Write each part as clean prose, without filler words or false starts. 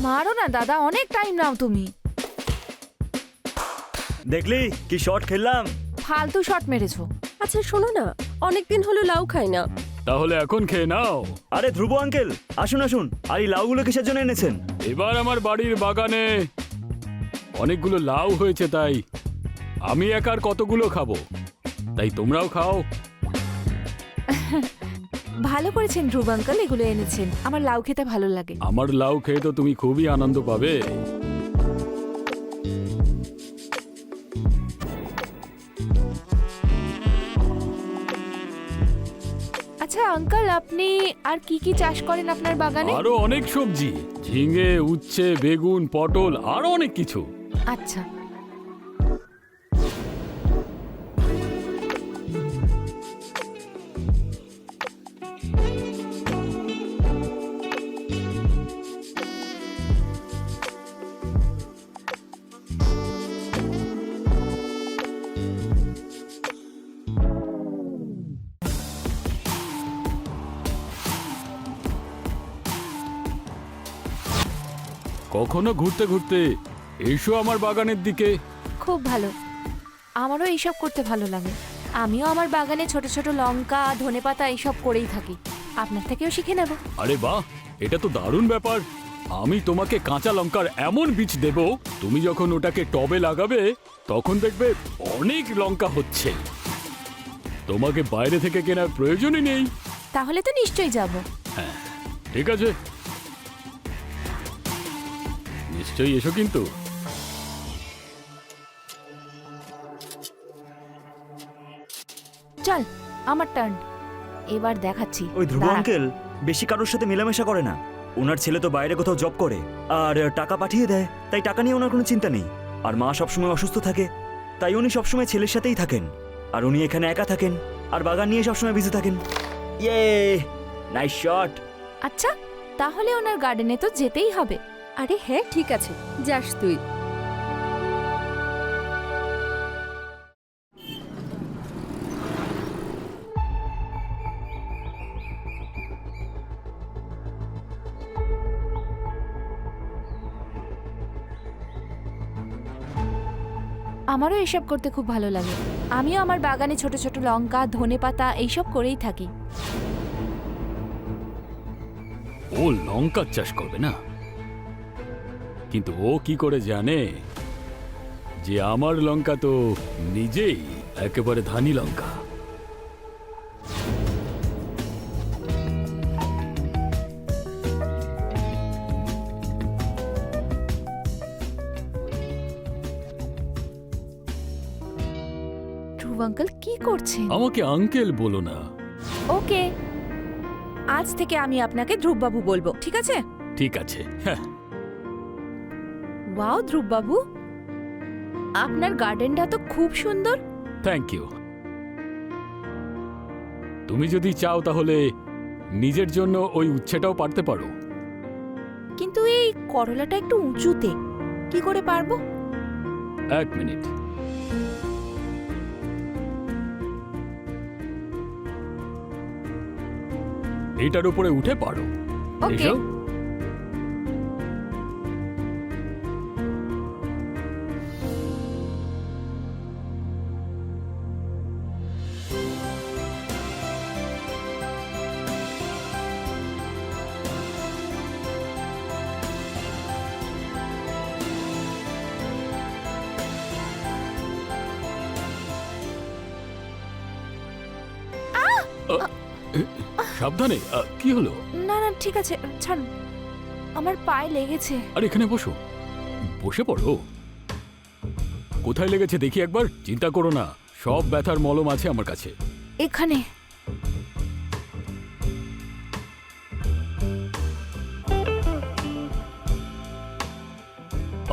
মারো না দাদা, অনেক টাইম নাও তুমি। দেখলি কি শট খেললাম? ফালতু শট মেরেছো। আচ্ছা শোনো না, অনেকদিন হলো লাউ খাই না। তাহলে এখন খেয়ে নাও। আরে ধ্রুব আঙ্কেল, আসুন আসুন। আর এই লাউগুলো কিসের জন্য এনেছেন? এবার আমার বাড়ির বাগানে অনেকগুলো লাউ হয়েছে, তাই আমি একার কতগুলো খাবো, তাই তোমরাও খাও। ভালো করেছেন ধ্রুব আঙ্কেল, এগুলো এনেছেন। আমার লাউ খেতে ভালো লাগে। আমার লাউ খেয়ে তো তুমি খুবই আনন্দ পাবে। আচ্ছা আঙ্কেল, আপনি আর কি কি চাষ করেন আপনার বাগানে? আরো অনেক সবজি, ঝিঙে, উচ্ছে, বেগুন, পটল, আরো অনেক কিছু। আচ্ছা, কখনো ঘুরতে ঘুরতে এসো আমার বাগানের দিকে। খুব ভালো। আমারও এইসব করতে ভালো লাগে। আমিও আমার বাগানে ছোট ছোট লঙ্কা, ধনেপাতা এইসব করেই থাকি। আপনার থেকেও শিখে নেব। আরে বাহ, এটা তো দারুণ ব্যাপার। আমি তোমাকে কাঁচা লঙ্কার এমন বীজ দেব, তুমি যখন ওটাকে টবে লাগাবে তখন দেখবে অনেক লঙ্কা হচ্ছে। তোমাকে বাইরে থেকে কেনার প্রয়োজনই নেই। তাহলে তো নিশ্চয়ই যাব। ঠিক আছে, নিশ্চয়ই এসো কিন্তু। চল, আমার টার্ন। এবার দেখাচ্ছি। ওই ধ্রুব দাঁড়া। আঙ্কেল বেশি কারোর সাথে মেলামেশা করে না। ওনার ছেলে তো বাইরে কোথাও জব করে আর টাকা পাঠিয়ে দেয়, তাই টাকা নিয়ে ওনার কোনো চিন্তা নেই। আর মা সবসময় অসুস্থ থাকে, তাই উনি সবসময় ছেলের সাথেই থাকেন। আর উনি এখানে একা থাকেন আর বাগান নিয়ে সবসময় বিজি থাকেন। ইয়ে, নাইস শট। আচ্ছা, তাহলে ওনার গার্ডেনে তো যেতেই হবে। আরে হ্যাঁ ঠিক আছে, যাস তুই। আমারও এসব করতে খুব ভালো লাগে। আমিও আমার বাগানে ছোট ছোট লঙ্কা, ধনেপাতা এইসব করেই থাকি। ও লঙ্কা চাষ করবে না, কিন্তু ও কি করে জানে যে আমার লঙ্কা তো নিজেই একেবারে ধানি লঙ্কা। ধ্রুব আঙ্কেল কি করছেন? আমাকে আঙ্কেল বলো না। ওকে, আজ থেকে আমি আপনাকে ধ্রুববাবু বলবো, ঠিক আছে? ঠিক আছে, হ্যাঁ। ওয়াও ধ্রুববাবু, আপনার গার্ডেনটা তো খুব সুন্দর। Thank you. তুমি যদি চাও তাহলে নিজের জন্য ওই উচ্ছেটাও পারতে পারো। কিন্তু এই করলাটা একটু উঁচুতে, কি করে পারবো? এক মিনিট। এটার উপরে উঠে পারো। ওকে। এসো। সাবধানে। কি হলো? না না ঠিক আছে, ছাড়ুন। আমার পায়ে লেগেছে। আর এখানে বসো, বসে পড়ো। কোথায় লেগেছে দেখি একবার। চিন্তা করো না, সব ব্যথার মলম আছে আমার কাছে। এখানে।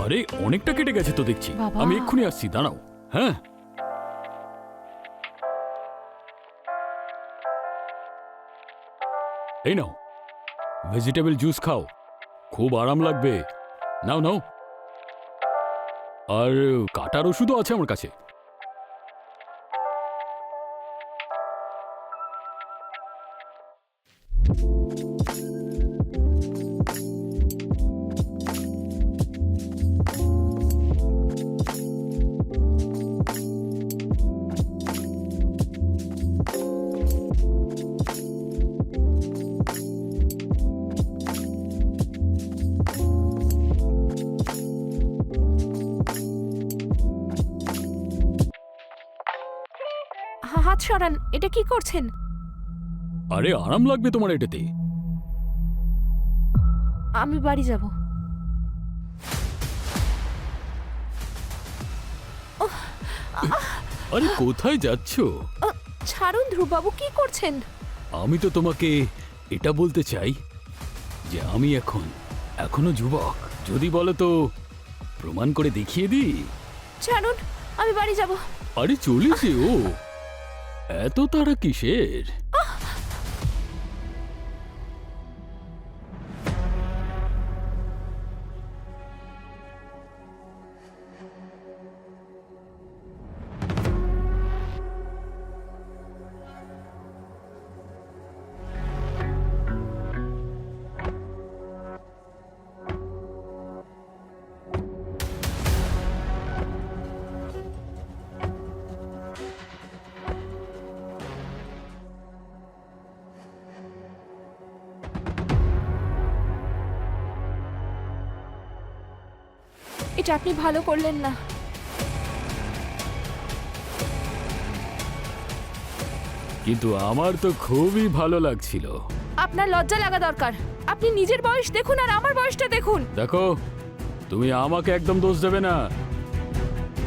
আরে অনেকটা কেটে গেছে তো দেখছি। বাবা। আমি এক্ষুনি আসছি, দাঁড়াও। হ্যাঁ, এই নাও ভেজিটেবল জুস খাও, খুব আরাম লাগবে। নাও নাও। আর কাটার ওষুধও আছে আমার কাছে। সরান, এটা কি করছেন? আরে আরাম লাগবে তোমার এটাতে। আমি বাড়ি যাব। আরে কোথায় যাচ্ছ? ছাড়ুন ধ্রুববাবু, কি করছেন? আমি তো তোমাকে এটা বলতে চাই যে আমি এখনো যুবক। যদি বলো তো প্রমাণ করে দেখিয়ে দিই। ছাড়ুন, আমি বাড়ি যাব। আরে চলে যেও, এত তাড়া কিসের? এটা আপনি ভালো করলেন না। কিন্তু আমার তো খুবই ভালো লাগছিল। আপনার লজ্জা লাগা দরকার। আপনি নিজের বয়স দেখুন আর আমার বয়সটা দেখুন। দেখো, তুমি আমাকে একদম দোষ দেবে না,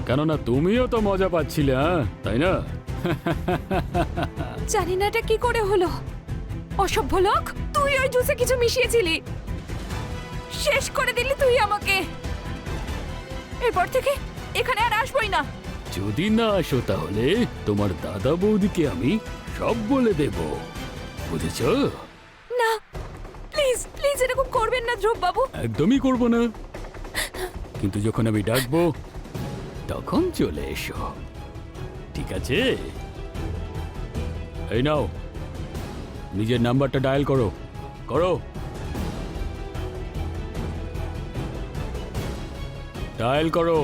কেননা তুমিও তো মজা পাচ্ছিলে, হ্যাঁ তাই না? জানি না এটা কি করে হলো। অসভ্য লোক, তুই ওই জুসে কিছু মিশিয়েছিলি, শেষ করে দিলি তুই আমাকে। এরপর থেকে এখানে আর আসবই না। যদি না আসো তাহলে তোমার দাদা বৌদিকে আমি সব বলে দেব, বুঝেছো? না, প্লিজ প্লিজ এরকম করবেন না ধ্রুববাবু। একদমই করব না, কিন্তু যখন আমি ডাকবো তখন চলে এসো, ঠিক আছে? এই নাও, নিজের নাম্বারটা ডায়াল করো। ডায়াল করো।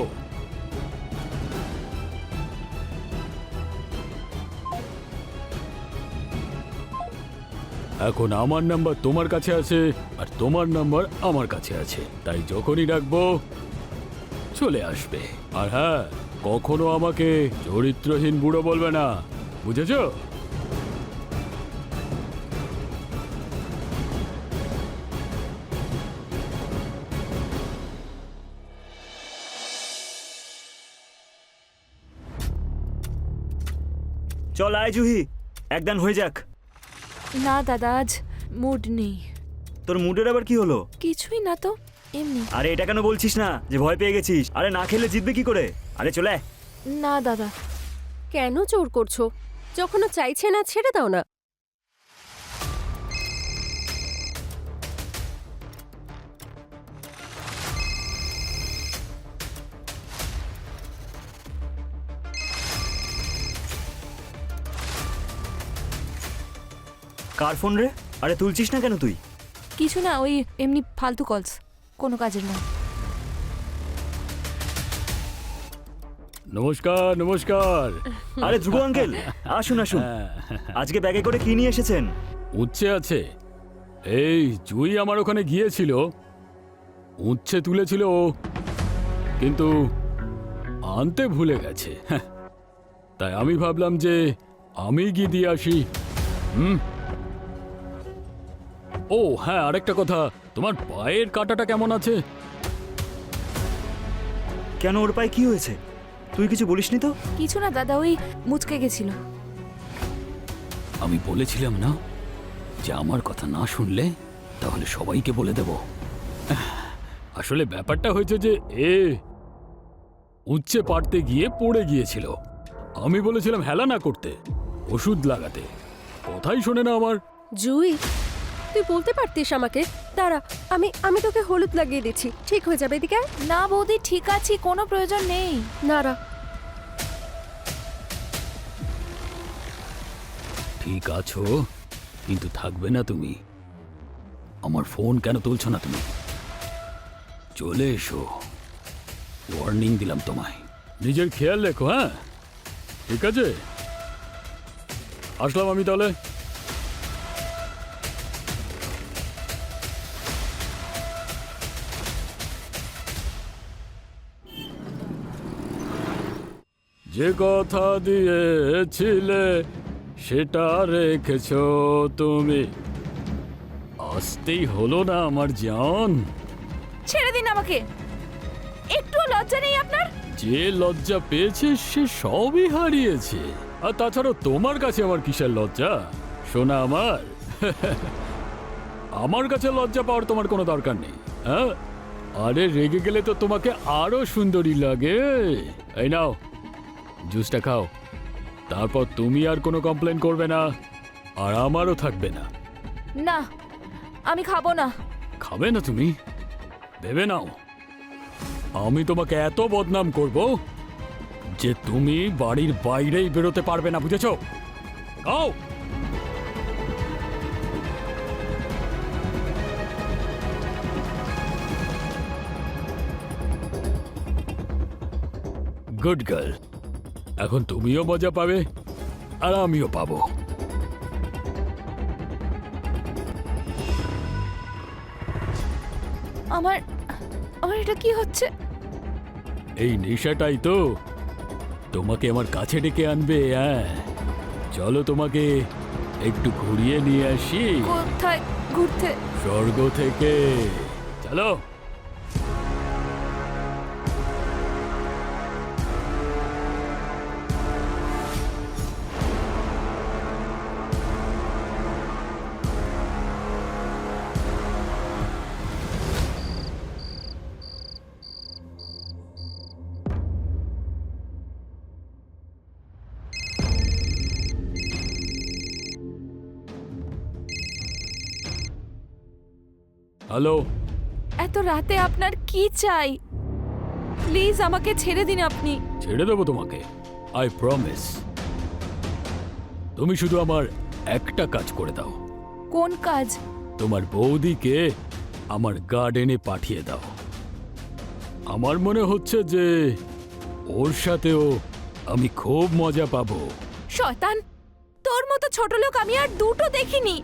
এখন আমার নাম্বার তোমার কাছে আছে আর তোমার নাম্বার আমার কাছে আছে, তাই যখনই ডাকবো চলে আসবে। আর হ্যাঁ, কখনো আমাকে চরিত্রহীন বুড়ো বলবে না, বুঝেছো? চল আয় জুহি, একদান হয়ে যাক। না দাদা, আজ মুড নেই। তোর মুডের আবার কি হলো? কিছুই না তো, এমনি। আরে এটা কেন বলছিস না যে ভয় পেয়ে গেছিস? আরে না খেলে জিতবে কি করে? আরে চলে আয়। না দাদা। কেন জোর করছো? যখন ও চাইছে না ছেড়ে দাও না। কার ফোন রে? আরে তুলছিস না কেন তুই? কিছু না, ওই এমনি ফালতু কলস, কোনো কাজের নয়। নমস্কার নমস্কার। আরে ধ্রুব আঙ্কেল, আসুন আসুন। আজকে ব্যাগে করে কি নিয়ে এসেছেন? উচ্ছে আছে। এই জুই আমার ওখানে গিয়েছিল, উচ্ছে তুলেছিল ও, কিন্তু আনতে ভুলে গেছে। তাই আমি ভাবলাম যে আমি গিয়ে দিয়ে আসি। ও হ্যাঁ, আরেকটা কথা, তোমার পায়ের কাঁটাটা কেমন আছে? কেন, ওর পায়ে কি হয়েছে? তুই কিছু বলিসনি তো? কিছু না দাদা, ওই মুচকে গেছিল। আমি বলেছিলাম না যে আমার কথা না শুনলে তাহলে সবাইকে বলে দেব। আসলে ব্যাপারটা হয়েছে যে উচ্ছে পাড়তে গিয়ে পড়ে গিয়েছিল। আমি বলেছিলাম হেলা না করতে, ওষুধ লাগাতে, কথাই শোনে না আমার। জুই, তুই বলতে পারতিস আমাকে? দাঁড়া, আমি আমি তোকে হলুদ লাগিয়ে দিচ্ছি, ঠিক হয়ে যাবে। এদিকে আয়। না বৌদি, ঠিক আছি, কোনো প্রয়োজন নেই। দাঁড়া। ঠিক আছো, কিন্তু থাকবে না তুমি। আমার ফোন কেন তুলছো না তুমি? চলে এসো, ওয়ার্নিং দিলাম তোমায়। নিজের খেয়াল রেখো, হ্যাঁ? ঠিক আছে, আসলাম আমি তাহলে। যে কথা দিয়েছিলে সেটা রেখেছো তুমি। আসতেই হলো না আমার জান। ছেড়ে দিন আমাকে, একটু লজ্জা নেই আপনার? যে লজ্জা পেয়েছে সে সবই হারিয়েছে। আর তাছাড়া তোমার কাছে আমার কিসের লজ্জা সোনা আমার? আমার কাছে লজ্জা পাওয়ার তোমার কোনো দরকার নেই। হ্যাঁ, আরে রেগে গেলে তো তোমাকে আরো সুন্দরী লাগে। এই নাও জুসটা খাও, তারপর তুমি আর কোনো কমপ্লেন করবে না, আর আমারও থাকবে না। না, আমি খাবো না। খাবে না তুমি? ভেবে নাও, আমি তোমাকে এত বদনাম করব যে তুমি বাড়ির বাইরেই বেরোতে পারবে না, বুঝেছো? খাও। গুড গার্ল, এখন তুমিও মজা পাবে আর আমিও পাবো। আমার আমার এটা কি হচ্ছে? এই নেশাটাই তো তোমাকে আমার কাছে ডেকে আনবে। হ্যাঁ, চলো তোমাকে একটু ঘুরিয়ে নিয়ে আসি কোথায় ঘুরতে? স্বর্গ থেকে। চলো। হ্যালো, এত রাতে আপনার কি চাই? প্লিজ আমাকে ছেড়ে দিন আপনি। ছেড়ে দেবো তোমাকে, আই প্রমিস। তুমি শুধু আমার একটা কাজ করে দাও। কোন কাজ? তোমার বৌদিকে আমার গার্ডেনে পাঠিয়ে দাও। আমার মনে হচ্ছে যে ওর সাথেও আমি খুব মজা পাবো। শয়তান, তোর মতো ছোট লোক আমি আর দুটো দেখিনি।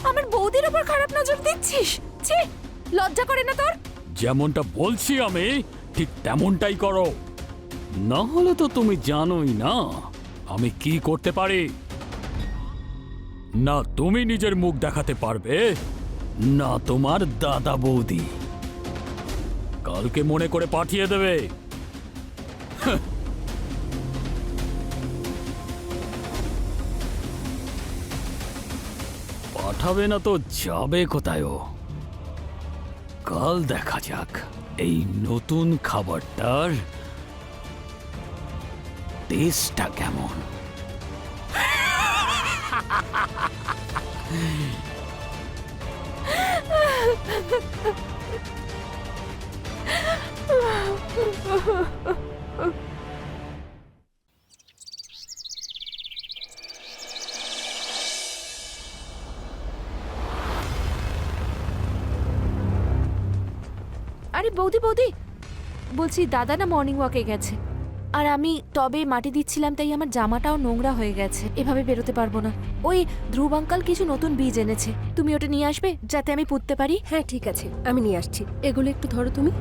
আমার বৌদির উপর খারাপ নজর দিচ্ছিস? ছি, লজ্জা করে না তোর? যেমনটা বলছি আমি ঠিক তেমনটাই করো, না হলে তো তুমি জানোই না আমি কি করতে পারি। না তুমি নিজের মুখ দেখাতে পারবে, না তোমার দাদা বৌদি। কালকে মনে করে পাঠিয়ে দেবে। পাঠাবে না তো যাবে কোথায় ও? কাল দেখা যাক এই নতুন খাবারটার টেস্টটা কেমন। আরে বৌদি বৌদি, বলছি দাদা না মর্নিং ওয়াকে গেছে, আর আমি টবে মাটি দিচ্ছিলাম, তাই আমার জামাটাও নোংরা হয়ে গেছে। এভাবে বেরোতে পারবো না। ওই ধ্রুব আঙ্কাল কিছু নতুন বীজ এনেছে, তুমি ওটা নিয়ে আসবে যাতে আমি পুঁততে পারি। হ্যাঁ ঠিক আছে, আমি নিয়ে আসছি। এগুলো একটু ধরো তুমি।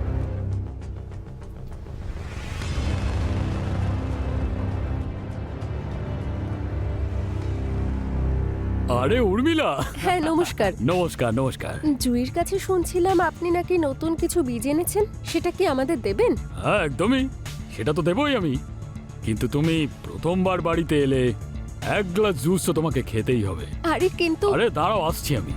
আরে উর্মিলা, হ্যাঁ নমস্কার। নমস্কার নমস্কার। জুইর কাছে শুনছিলাম আপনি নাকি নতুন কিছু বীজ এনেছেন, সেটা কি আমাদের দেবেন? হ্যাঁ একদমই, সেটা তো দেবই আমি। কিন্তু তুমি প্রথমবার বাড়িতে এলে এক গ্লাস জুস তো তোমাকে খেতেই হবে। আরে কিন্তু আরে দাঁড়াও, আসছি আমি।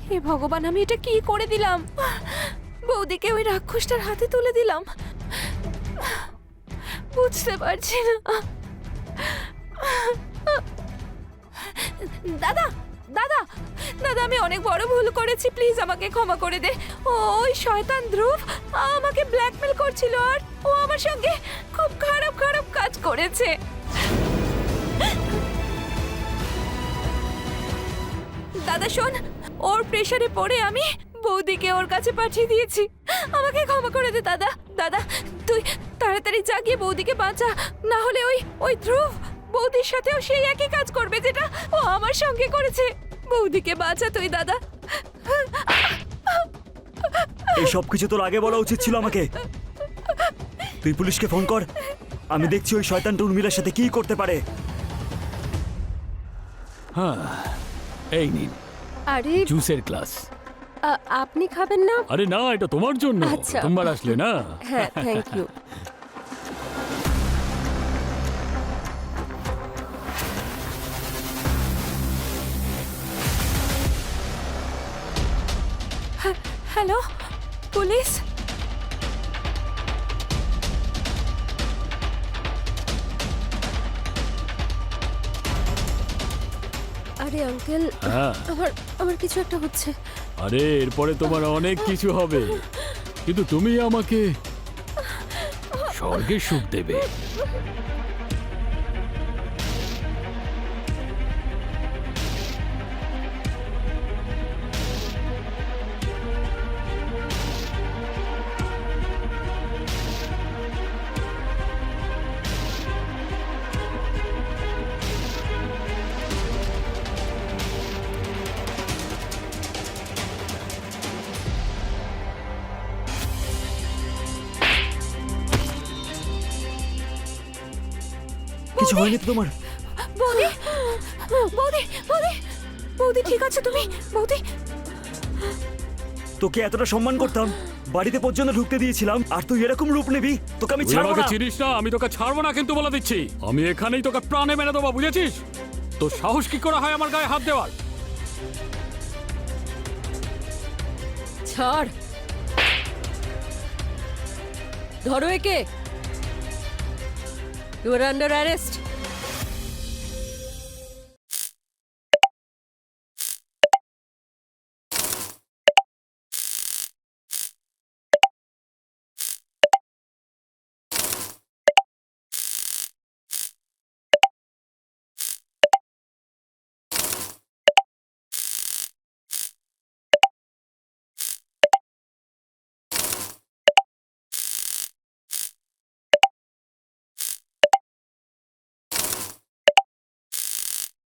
হে ভগবান, আমি এটা কি করে দিলাম? বৌদিকে ওই রাক্ষসটার হাতে তুলে দিলাম। বুঝতে পারছি না। দাদা দাদা দাদা, আমি অনেক বড় ভুল করেছি, প্লিজ আমাকে ক্ষমা করে দে। ওই শয়তান ধ্রুব আমাকে ব্ল্যাকমেল করছিল, আর ও আমার সঙ্গে খুব খারাপ খারাপ কাজ করেছে। দাদা শোন, ওর প্রেসারে পড়ে আমি বৌদিকে ওর কাছে পাঠিয়ে দিয়েছি। আমাকে ক্ষমা করে দে দাদা। দাদা তুই তাড়াতাড়ি জাগিয়ে বৌদিকে বাঁচা, না হলে ওই ধ্রুব বৌদির সাথেও সেই একই কাজ করবে যেটা ও আমার সঙ্গে করেছে। বৌদিকে বাঁচা তুই দাদা। এই সব কিছু তোর আগে বলা উচিত ছিল আমাকে। তুই পুলিশকে ফোন কর, আমি দেখছি ওই শয়তানটা উর্মিলার সাথে কি করতে পারে। হ্যাঁ, এই নিন আরে জুসের গ্লাস। আপনি খাবেন না? আরে না, এটা তোমার জন্য, আচ্ছা। তোমার আসলে না। হ্যাঁ, থ্যাংক ইউ। Hello police. আরে আঙ্কেল, হ্যাঁ, আমার আমার কিছু একটা হচ্ছে। আরে এরপরে তোমার অনেক কিছু হবে, কিন্তু তুমি আমাকে স্বর্গের সুখ দেবে। কিছু হয়নি তো তোমার? বৌদি বৌদি বৌদি বৌদি ঠিক আছে তুমি? বৌদি তোকে এতটা সম্মান করতাম, বাড়িতে পর্যন্ত ঢুকতে দিয়েছিলাম, আর তুই এরকম রূপ নিবি? তোকে আমি তুই ছাড়বো আমাকে না। চিনিস না, আমি তোকে ছাড়বো না, কিন্তু বলে দিচ্ছি আমি এখানেই তোকে প্রাণে মেরে দেবো, বুঝেছিস? তোর সাহস কি করে হয় আমার গায়ে হাত দেওয়ার? ছাড়, ধরো একে। You are under arrest.